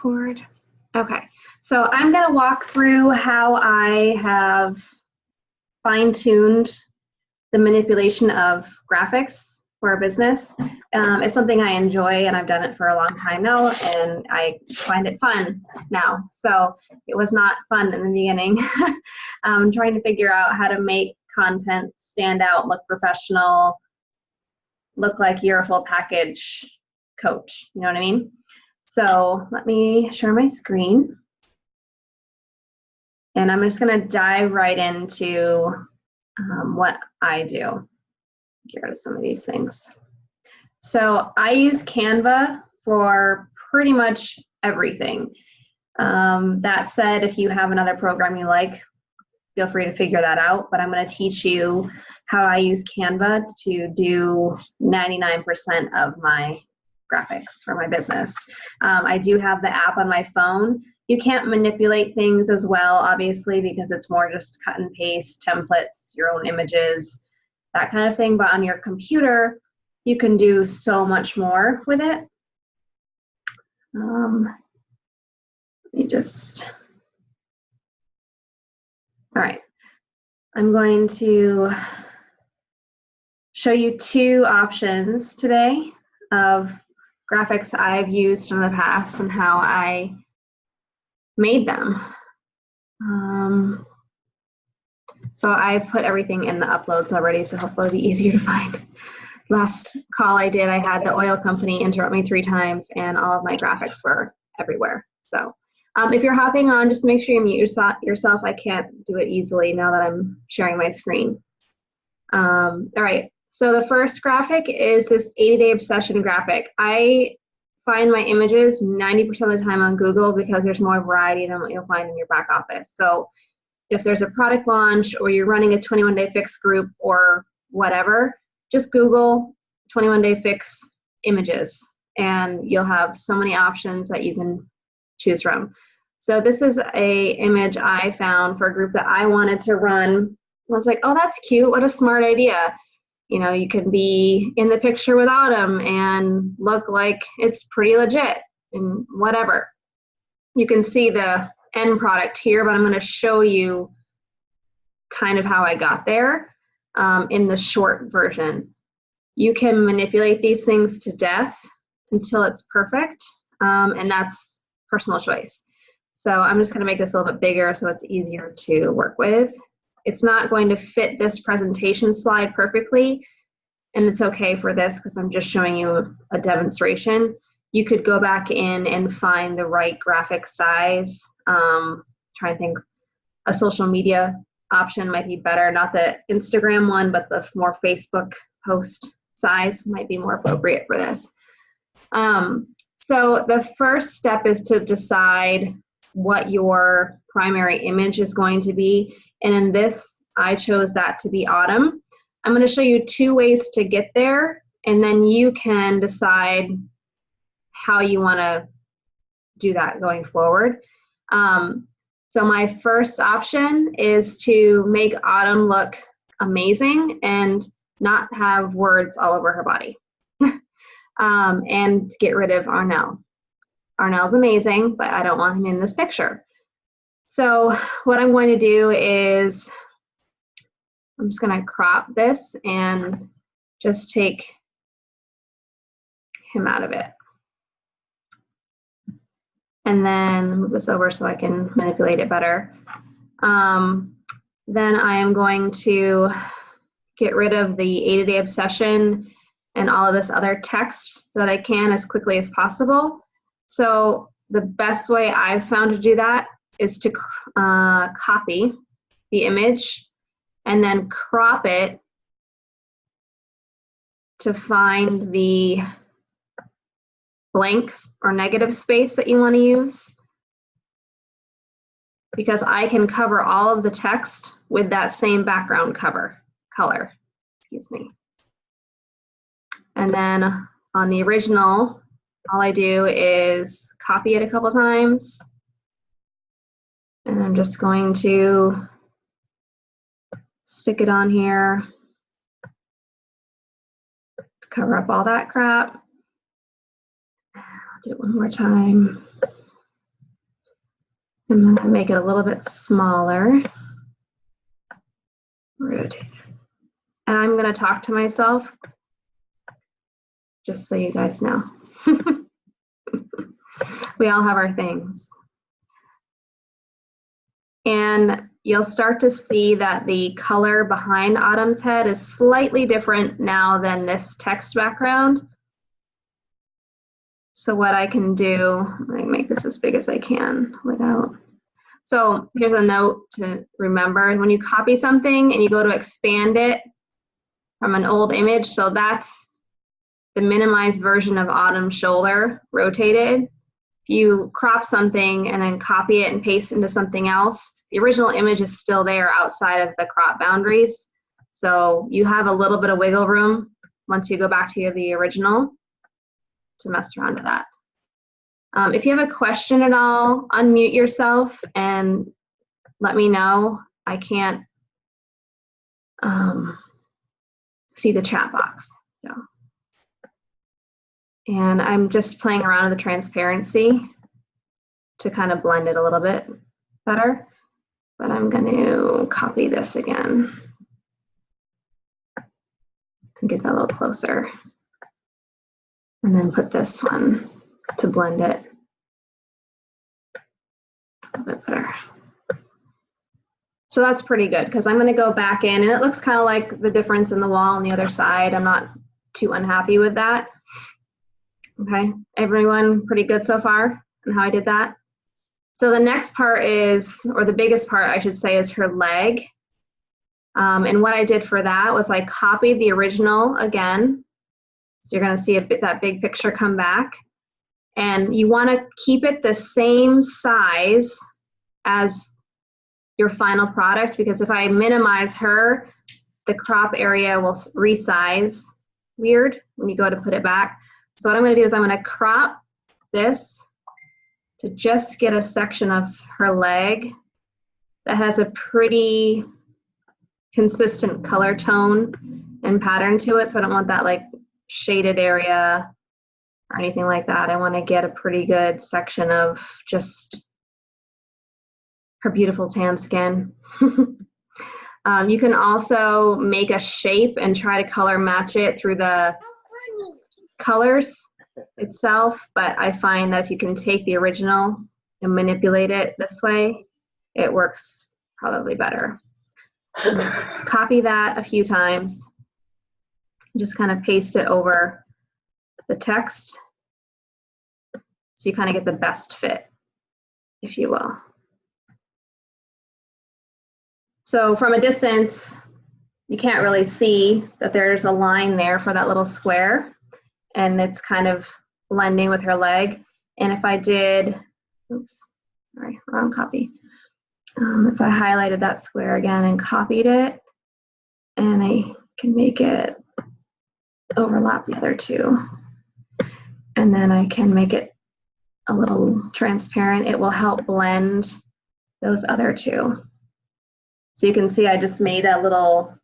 record. Okay, so I'm going to walk through how I have fine-tuned the manipulation of graphics for a business. It's something I enjoy, and I've done it for a long time now, and I find it fun now. So it was not fun in the beginning. Trying to figure out how to make content stand out, look professional, look like you're a full package coach. You know what I mean? So let me share my screen. And I'm just going to dive right into what I do. Get rid of some of these things. So I use Canva for pretty much everything. That said, if you have another program you like, feel free to figure that out. But I'm going to teach you how I use Canva to do 99% of my graphics for my business. I do have the app on my phone. You can't manipulate things as well, obviously, because it's more just cut and paste, templates, your own images, that kind of thing. But on your computer, you can do so much more with it. Let me just, all right. I'm going to show you two options today of graphics I've used in the past and how I made them. So I've put everything in the uploads already, so hopefully it'll be easier to find. Last call I did, I had the oil company interrupt me 3 times, and all of my graphics were everywhere. So if you're hopping on, just make sure you mute yourself. I can't do it easily now that I'm sharing my screen. All right, so the first graphic is this 80-day obsession graphic. I find my images 90% of the time on Google because there's more variety than what you'll find in your back office. So if there's a product launch or you're running a 21-day fix group or whatever, just Google 21-day fix images and you'll have so many options that you can choose from. So this is a image I found for a group that I wanted to run. I was like, oh, that's cute. What a smart idea. You know, you can be in the picture without them and look like it's pretty legit and whatever. You can see the end product here, but I'm going to show you kind of how I got there in the short version. You can manipulate these things to death until it's perfect, and that's personal choice. So I'm just going to make this a little bit bigger so it's easier to work with. It's not going to fit this presentation slide perfectly, and it's okay for this because I'm just showing you a demonstration. You could go back in and find the right graphic size. Trying to think, a social media option might be better, not the Instagram one, but the more Facebook post size might be more appropriate for this. So the first step is to decide what your primary image is going to be. And in this, I chose that to be autumn. I'm going to show you 2 ways to get there, and then you can decide how you want to do that going forward. So my first option is to make Autumn look amazing and not have words all over her body. And get rid of Arnell. Arnell's amazing, but I don't want him in this picture. So what I'm going to do is I'm just going to crop this and just take him out of it. And then move this over so I can manipulate it better. Then I am going to get rid of the 80-day obsession and all of this other text that I can as quickly as possible. So the best way I've found to do that is to copy the image and then crop it to find the blanks or negative space that you want to use, because I can cover all of the text with that same background color, excuse me. And then on the original, all I do is copy it a couple times, and I'm just going to stick it on here to cover up all that crap. I'll do it one more time. I'm going to make it a little bit smaller. Rotate. And I'm going to talk to myself, just so you guys know. We all have our things. And you'll start to see that the color behind Autumn's head is slightly different now than this text background. So what I can do, I make this as big as I can without. So here's a note to remember. When you copy something and you go to expand it from an old image, so that's the minimized version of Autumn's shoulder rotated. If you crop something and then copy it and paste into something else, the original image is still there outside of the crop boundaries. So you have a little bit of wiggle room once you go back to the original to mess around with that. If you have a question at all, unmute yourself and let me know. I can't see the chat box. So, and I'm just playing around with the transparency to kind of blend it a little bit better. But I'm going to copy this again and get that a little closer. And then put this one to blend it a little bit better. So that's pretty good because I'm going to go back in and it looks kind of like the difference in the wall on the other side. I'm not too unhappy with that. Okay, everyone pretty good so far on how I did that? So the next part is, or the biggest part I should say, is her leg. And what I did for that was I copied the original again. So you're going to see that big picture come back. And you want to keep it the same size as your final product, because if I minimize her, the crop area will resize weird when you go to put it back. So what I'm going to do is I'm going to crop this to just get a section of her leg that has a pretty consistent color tone and pattern to it. So I don't want that like shaded area or anything like that. I want to get a pretty good section of just her beautiful tan skin. You can also make a shape and try to color match it through the colors itself, but I find that if you can take the original and manipulate it this way, it works probably better. Copy that a few times. Just kind of paste it over the text so you kind of get the best fit, if you will. So from a distance, you can't really see that there's a line there for that little square, and it's kind of blending with her leg. And if I did, oops, sorry, wrong copy. If I highlighted that square again and copied it, and I can make it overlap the other two, and then I can make it a little transparent, it will help blend those other two. So you can see I just made a little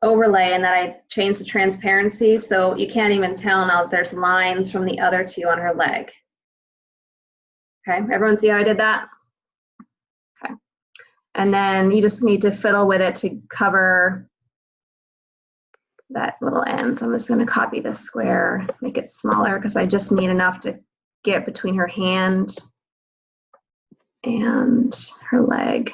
overlay and then I changed the transparency so you can't even tell now that there's lines from the other two on her leg. Okay, everyone see how I did that? Okay. And then you just need to fiddle with it to cover that little end. So I'm just going to copy this square, make it smaller because I just need enough to get between her hand and her leg.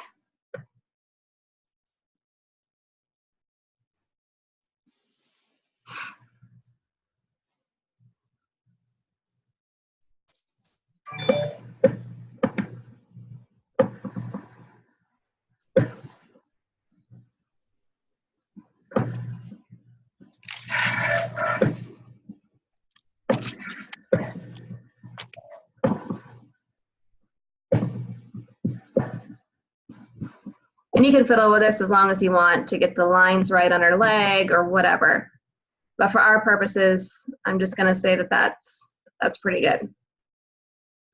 And you can fiddle with this as long as you want to get the lines right on her leg or whatever. But for our purposes, I'm just going to say that that's pretty good.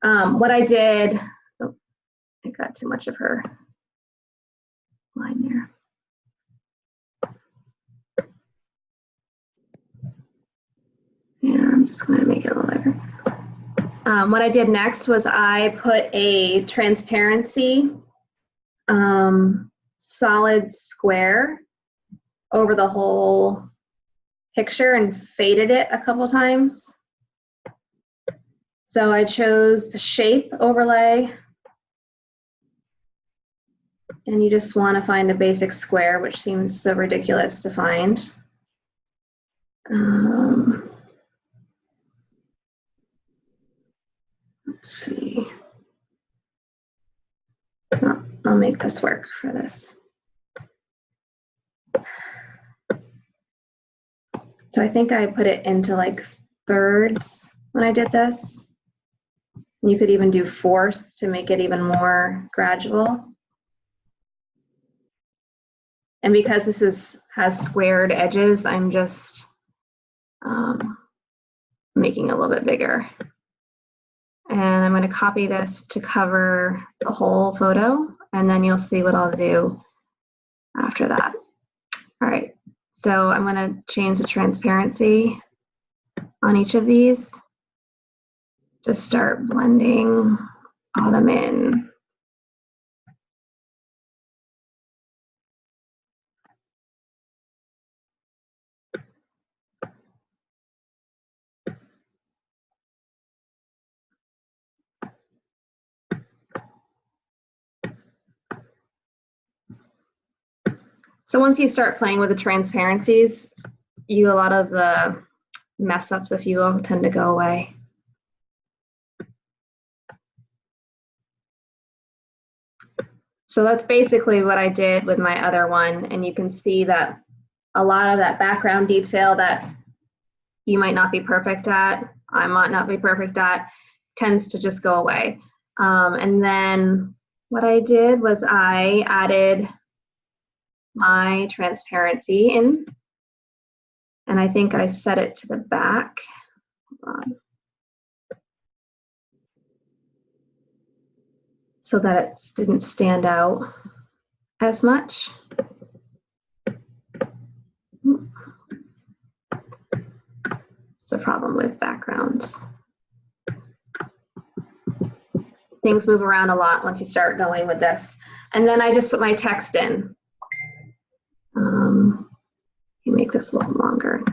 What I did, oh, I got too much of her line there. And I'm just going to make it a little bigger. What I did next was I put a transparency solid square over the whole picture and faded it a couple times. So I chose the shape overlay, and you just want to find a basic square, which seems so ridiculous to find. Let's see. Oh, I'll make this work for this. So I think I put it into like thirds when I did this. You could even do fourths to make it even more gradual. And because this has squared edges, I'm just making it a little bit bigger. And I'm going to copy this to cover the whole photo, and then you'll see what I'll do after that. All right, so I'm going to change the transparency on each of these. Just start blending autumn in. So once you start playing with the transparencies, a lot of the mess ups, if you will, tend to go away. So that's basically what I did with my other one, and you can see that a lot of that background detail that you might not be perfect at, I might not be perfect at, tends to just go away. And then what I did was I added my transparency in, and I think I set it to the back. Hold on. So that it didn't stand out as much. It's the problem with backgrounds. Things move around a lot once you start going with this. And then I just put my text in. You make this a little longer.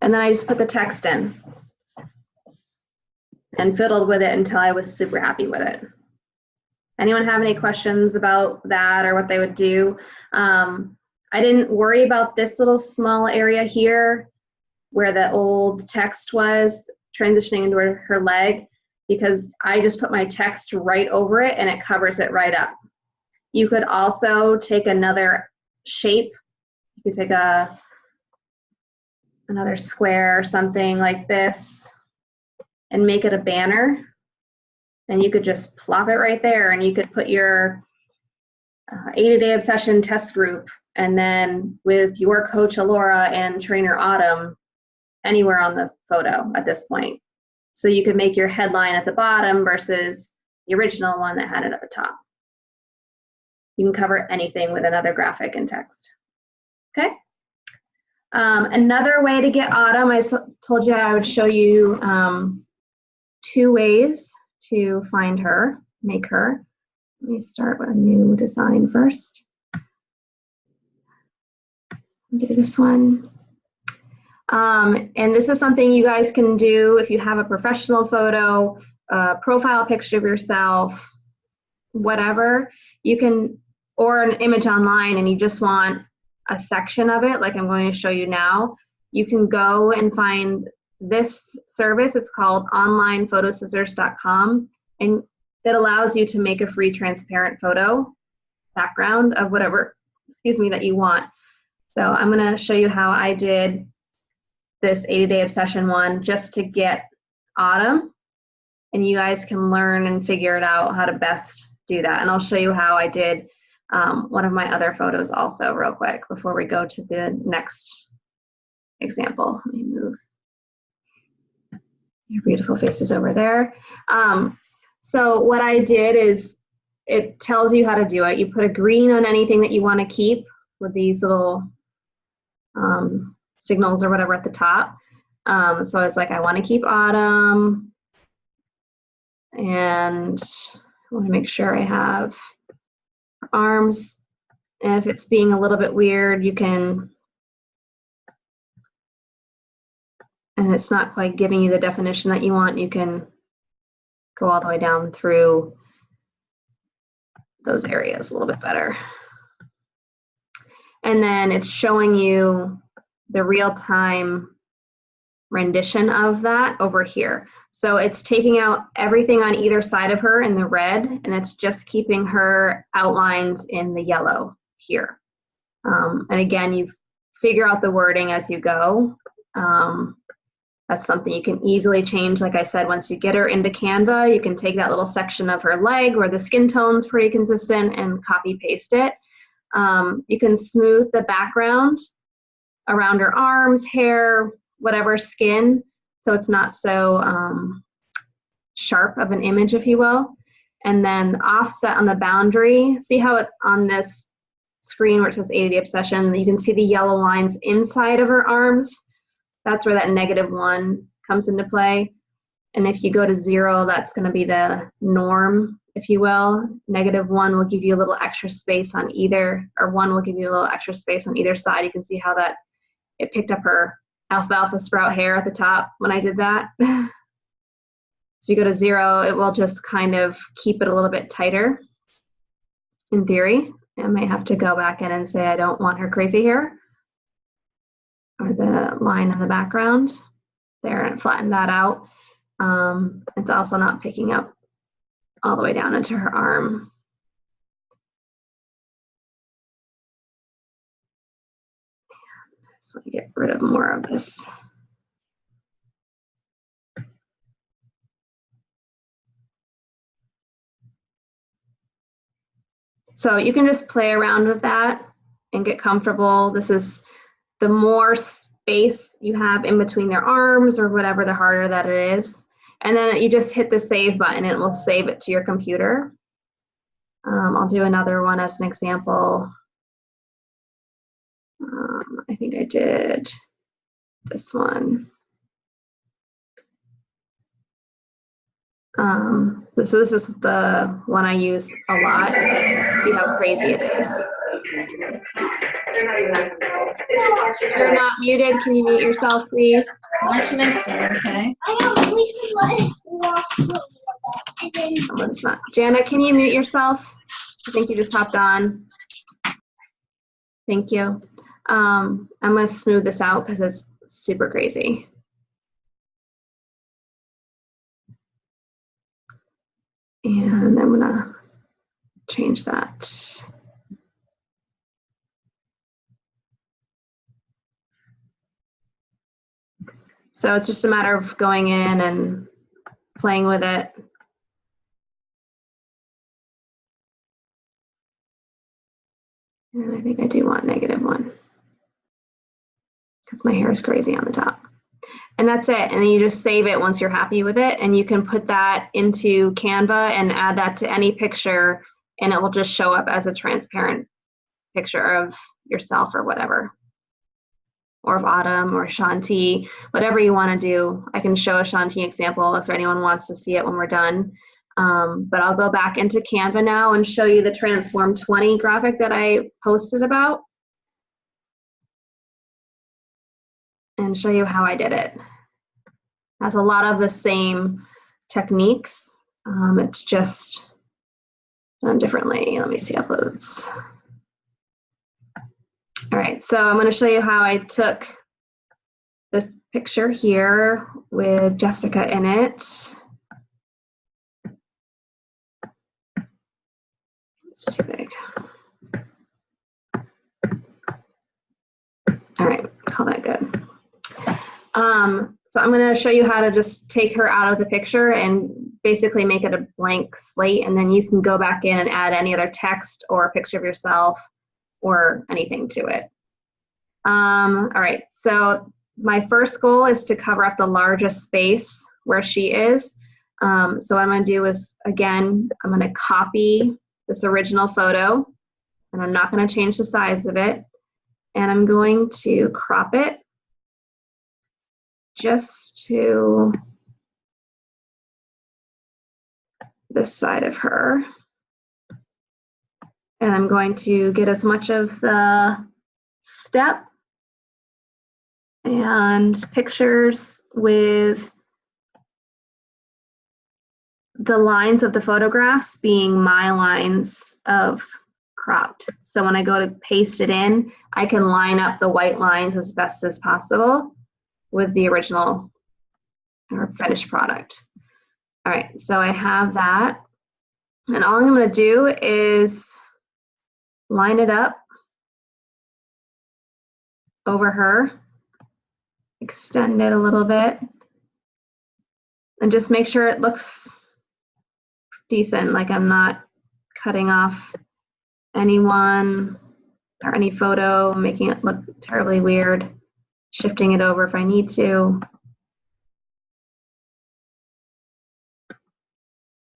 And then I just put the text in and fiddled with it until I was super happy with it. Anyone have any questions about that or what they would do? I didn't worry about this little small area here where the old text was transitioning into her leg, because I just put my text right over it and it covers it right up. You could also take another shape. You could take another square or something like this and make it a banner. And you could just plop it right there, and you could put your 80-day obsession test group, and then with your coach Alora and trainer Autumn anywhere on the photo at this point. So you could make your headline at the bottom versus the original one that had it at the top. You can cover anything with another graphic and text. Okay. Another way to get Autumn, I told you I would show you 2 ways to find her, make her. Let me start with a new design first. Do this one. And this is something you guys can do if you have a professional photo, a profile picture of yourself, whatever. You can, or an image online and you just want a section of it, like I'm going to show you now. You can go and find this service. It's called onlinephotoscissors.com, and it allows you to make a free transparent photo background of whatever, that you want. So I'm going to show you how I did this 80-day obsession one just to get Autumn, and you guys can learn and figure it out how to best do that. And I'll show you how I did one of my other photos also real quick before we go to the next example. Let me move your beautiful faces over there. So what I did is, it tells you how to do it. You put a green on anything that you want to keep with these little signals or whatever at the top. So I was like, I want to keep autumn, and I want to make sure I have arms. And if it's being a little bit weird, you can, and it's not quite giving you the definition that you want, you can go all the way down through those areas a little bit better. And then it's showing you the real-time rendition of that over here. So it's taking out everything on either side of her in the red, and it's just keeping her outlines in the yellow here. And again, you figure out the wording as you go. That's something you can easily change. Like I said, once you get her into Canva, you can take that little section of her leg where the skin tone's pretty consistent and copy paste it. You can smooth the background around her arms, hair, whatever skin, so it's not so sharp of an image, if you will. And then offset on the boundary. See how it on this screen where it says ADD Obsession, you can see the yellow lines inside of her arms. That's where that -1 comes into play. And if you go to 0, that's going to be the norm, if you will. -1 will give you a little extra space on either, or 1 will give you a little extra space on either side. You can see how that it picked up her alfalfa sprout hair at the top when I did that. So if you go to 0, it will just kind of keep it a little bit tighter, in theory. I may have to go back in and say I don't want her crazy hair, or the line in the background there, and flatten that out. It's also not picking up all the way down into her arm. I just want to get rid of more of this. So you can just play around with that and get comfortable. This is, the more space you have in between their arms or whatever, the harder that it is. And then you just hit the save button and it will save it to your computer. I'll do another one as an example. I think I did this one. So this is the one I use a lot. See how crazy it is. You're not muted. Can you mute yourself, please? Watch next time, okay? Someone's not. Jana, can you mute yourself? I think you just hopped on. Thank you. I'm going to smooth this out because it's super crazy. And I'm going to change that. So it's just a matter of going in and playing with it. And I think I do want -1 because my hair is crazy on the top. And that's it. And then you just save it once you're happy with it. And you can put that into Canva and add that to any picture, and it will just show up as a transparent picture of yourself or whatever. Or of Autumn or Shanti, whatever you want to do. I can show a Shanti example if anyone wants to see it when we're done. But I'll go back into Canva now and show you the Transform 20 graphic that I posted about. And show you how I did it. It has a lot of the same techniques. It's just done differently. Let me see uploads. All right, so I'm going to show you how I took this picture here with Jessica in it. It's too big. All right, call that good. So I'm going to show you how to just take her out of the picture and basically make it a blank slate, and then you can go back in and add any other text or a picture of yourself or anything to it. All right, so my first goal is to cover up the largest space where she is. So what I'm going to do is, again, I'm going to copy this original photo, and I'm not going to change the size of it, and I'm going to crop it just to this side of her. And I'm going to get as much of the step and pictures with the lines of the photographs being my lines of cropped. So when I go to paste it in, I can line up the white lines as best as possible with the original or finished product. All right, so I have that. And all I'm going to do is line it up over her, extend it a little bit, and just make sure it looks decent, like I'm not cutting off anyone or any photo, making it look terribly weird, shifting it over if I need to,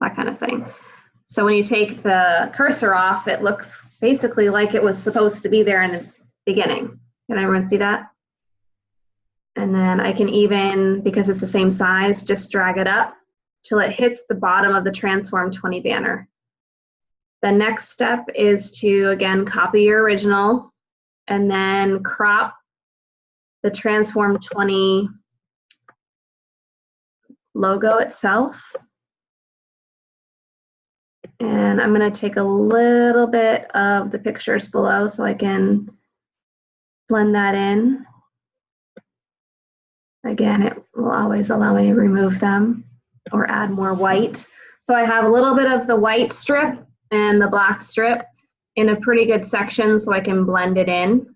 that kind of thing. So when you take the cursor off, it looks basically like it was supposed to be there in the beginning. Can everyone see that? And then I can even, because it's the same size, just drag it up till it hits the bottom of the Transform 20 banner. The next step is to, again, copy your original and then crop the Transform 20 logo itself. And I'm going to take a little bit of the pictures below so I can blend that in. Again, it will always allow me to remove them or add more white. So I have a little bit of the white strip and the black strip in a pretty good section so I can blend it in.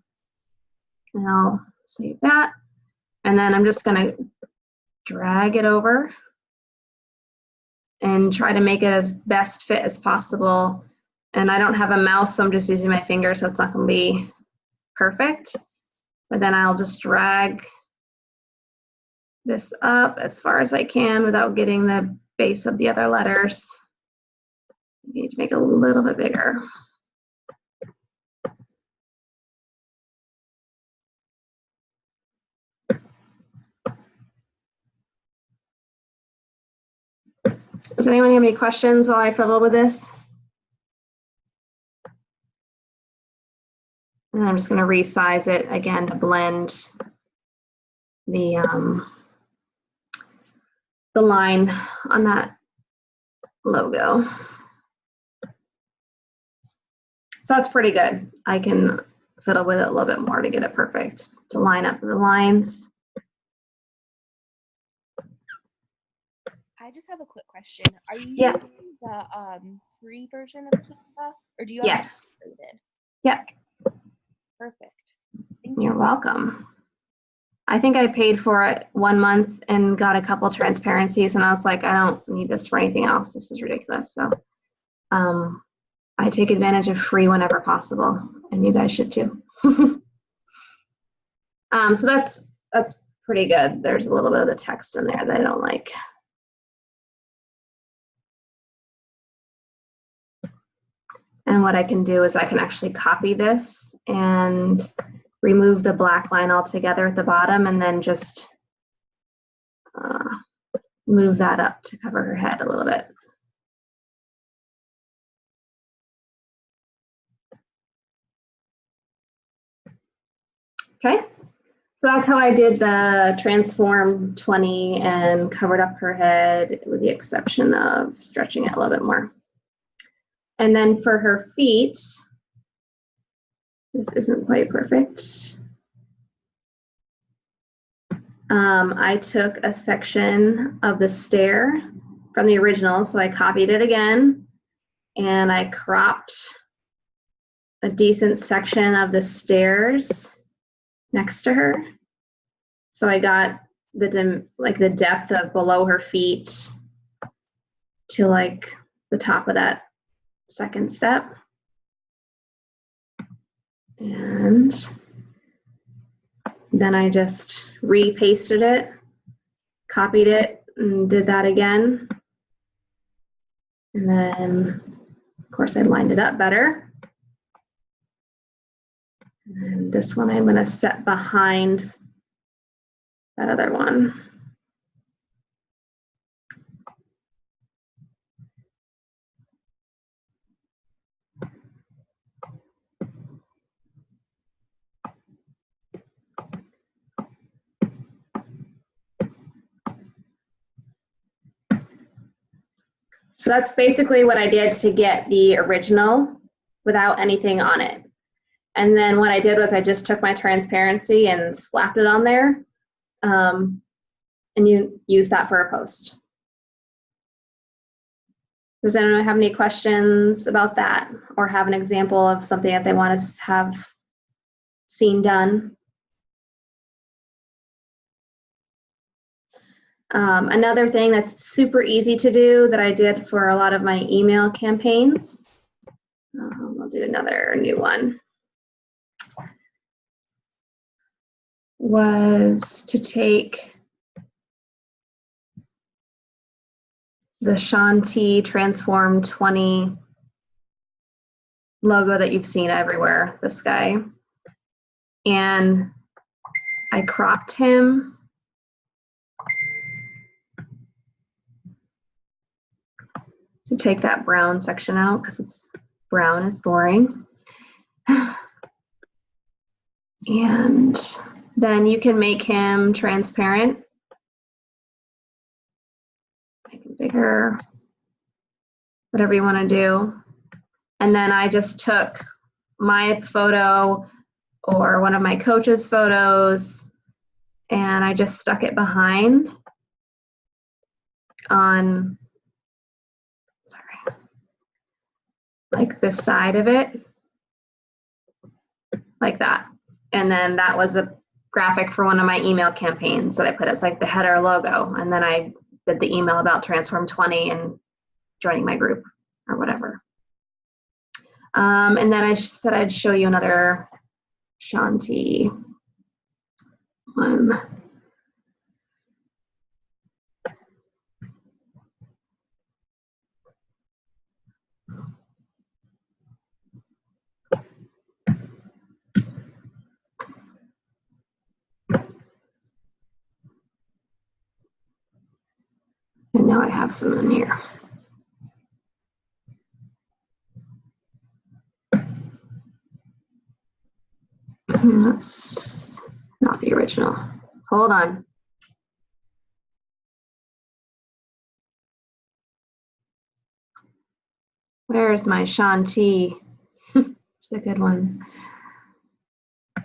And I'll save that. And then I'm just going to drag it over and try to make it as best fit as possible. And I don't have a mouse, so I'm just using my fingers, so it's not going to be perfect. But then I'll just drag this up as far as I can without getting the base of the other letters. I need to make it a little bit bigger. Does anyone have any questions while I fiddle with this? And I'm just going to resize it again to blend the line on that logo. So that's pretty good. I can fiddle with it a little bit more to get it perfect, to line up the lines. I just have a quick question. Are you using the free version of Canva, or do you have Yes. it included? Yep. Perfect. Thank you. You're welcome. I think I paid for it 1 month and got a couple transparencies, and I was like, I don't need this for anything else. This is ridiculous. So I take advantage of free whenever possible, and you guys should too. So that's pretty good. There's a little bit of the text in there that I don't like. And what I can do is I can actually copy this and remove the black line altogether at the bottom and then just move that up to cover her head a little bit. Okay, so that's how I did the Transform 20 and covered up her head with the exception of stretching it a little bit more. And then for her feet, this isn't quite perfect. I took a section of the stair from the original, so I copied it again, and I cropped a decent section of the stairs next to her. So I got the depth of below her feet to like the top of that second step. And then I just repasted it, copied it, and did that again. And then, of course, I lined it up better. And this one I'm going to set behind that other one. So that's basically what I did to get the original without anything on it. And then what I did was I just took my transparency and slapped it on there. And you use that for a post. Does anyone have any questions about that or have an example of something that they want to have seen done? Another thing that's super easy to do that I did for a lot of my email campaigns, I'll do another new one, was to take the Shanti Transform 20 logo that you've seen everywhere, this guy, and I cropped him to take that brown section out because it's brown is boring. And then you can make him transparent, make him bigger, whatever you want to do. And then I just took my photo or one of my coach's photos and I just stuck it behind on, sorry, like this side of it, like that. And then that was a graphic for one of my email campaigns that I put as like the header logo. And then I did the email about Transform 20 and joining my group or whatever. And then I said I'd show you another Shanti one. And now I have some in here. That's not the original. Hold on. Where's my Shanti? It's a good one. I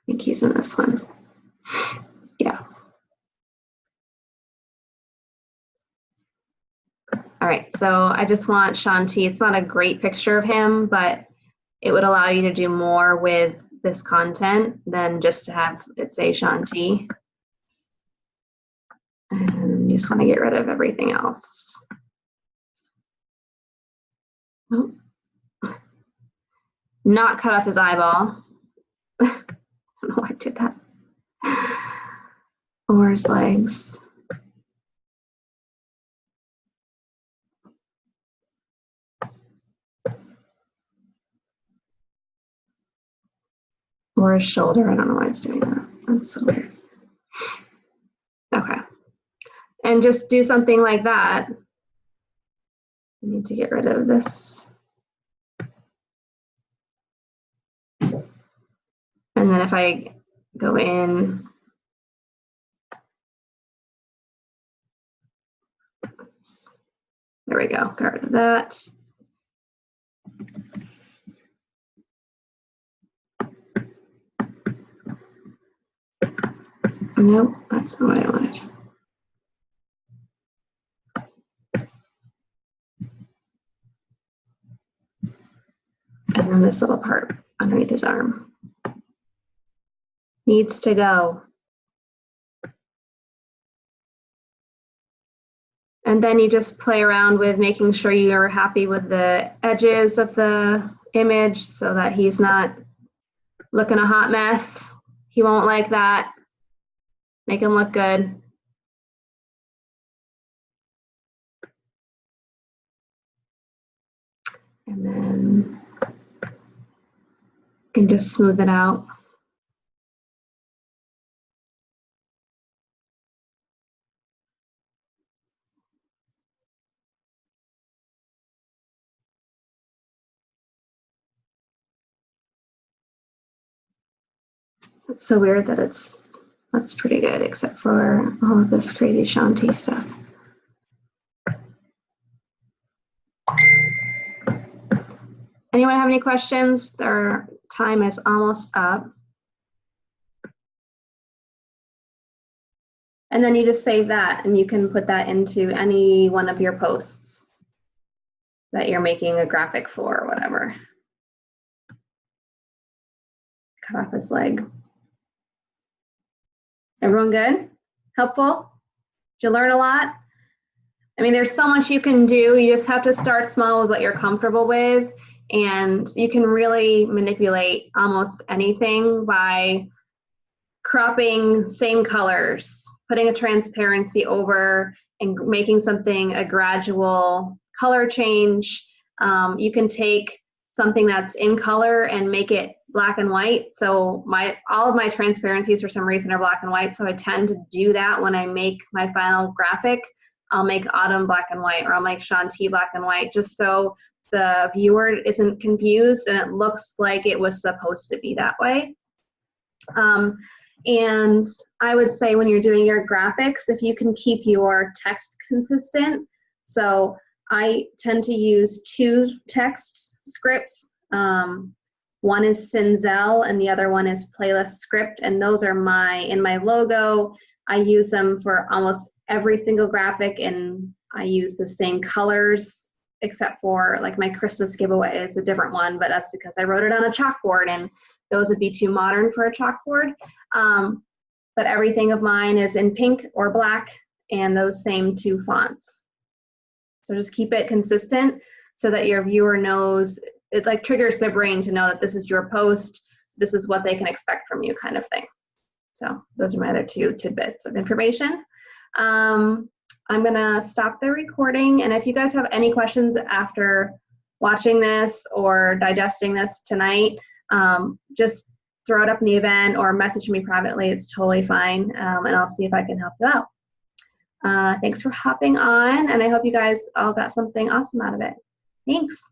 think he's in this one. Yeah. All right, so I just want Shanti. It's not a great picture of him, but it would allow you to do more with this content than just to have it say Shanti. And you just want to get rid of everything else. Oh. Not cut off his eyeball. I don't know why I did that. Or his legs. Or his shoulder. I don't know why it's doing that. That's so weird. Okay. And just do something like that. I need to get rid of this. And then if I go in, there we go, got rid of that. Nope, that's not what I wanted. And then this little part underneath his arm needs to go. And then you just play around with making sure you're happy with the edges of the image so that he's not looking a hot mess. He won't like that. Make him look good. And then you can just smooth it out. It's so weird that that's pretty good, except for all of this crazy Shanti stuff. Anyone have any questions? Our time is almost up. And then you just save that and you can put that into any one of your posts that you're making a graphic for or whatever. Cut off his leg. Everyone good? Helpful? Did you learn a lot? I mean, there's so much you can do. You just have to start small with what you're comfortable with. And you can really manipulate almost anything by cropping same colors, putting a transparency over and making something a gradual color change. You can take something that's in color and make it black and white. So all of my transparencies for some reason are black and white. So I tend to do that when I make my final graphic. I'll make Autumn black and white, or I'll make Shanti black and white, just so the viewer isn't confused and it looks like it was supposed to be that way. And I would say when you're doing your graphics, if you can keep your text consistent. So I tend to use 2 text scripts. One is Cinzel and the other one is Playlist Script, and those are in my logo. I use them for almost every single graphic, and I use the same colors, except for like my Christmas giveaway is a different one, but that's because I wrote it on a chalkboard and those would be too modern for a chalkboard. But everything of mine is in pink or black and those same 2 fonts. So just keep it consistent so that your viewer knows, it like triggers their brain to know that this is your post, this is what they can expect from you, kind of thing. So those are my other 2 tidbits of information. I'm gonna stop the recording, and if you guys have any questions after watching this or digesting this tonight, just throw it up in the event or message me privately. It's totally fine, and I'll see if I can help you out. Thanks for hopping on, and I hope you guys all got something awesome out of it. Thanks.